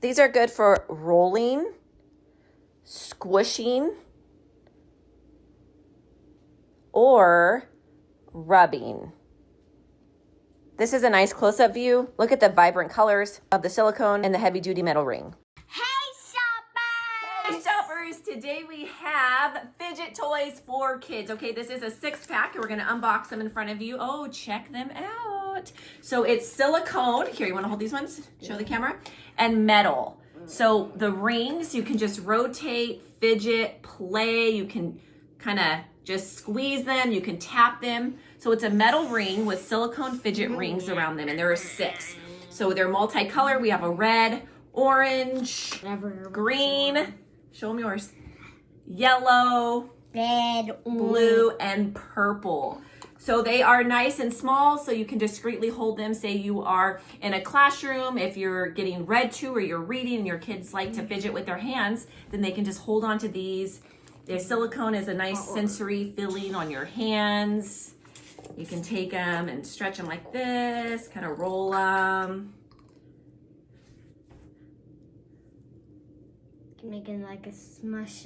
These are good for rolling, squishing, or rubbing. This is a nice close-up view. Look at the vibrant colors of the silicone and the heavy-duty metal ring. Hey shoppers, today we have fidget toys for kids. Okay, this is a 6-pack and we're gonna unbox them in front of you. Oh, check them out. So it's silicone. Here, you wanna hold these ones? Show the camera. And metal. So the rings, you can just rotate, fidget, play. You can kind of just squeeze them. You can tap them. So it's a metal ring with silicone fidget rings around them, and there are 6. So they're multicolor. We have a red, orange, green, show them yours, yellow, red, blue, and purple. So they are nice and small, so you can discreetly hold them. Say you are in a classroom, if you're getting read to or you're reading and your kids like to fidget with their hands, then they can just hold on to these. The silicone is a nice sensory feeling on your hands. You can take them and stretch them like this, kind of roll them. Making like a smush.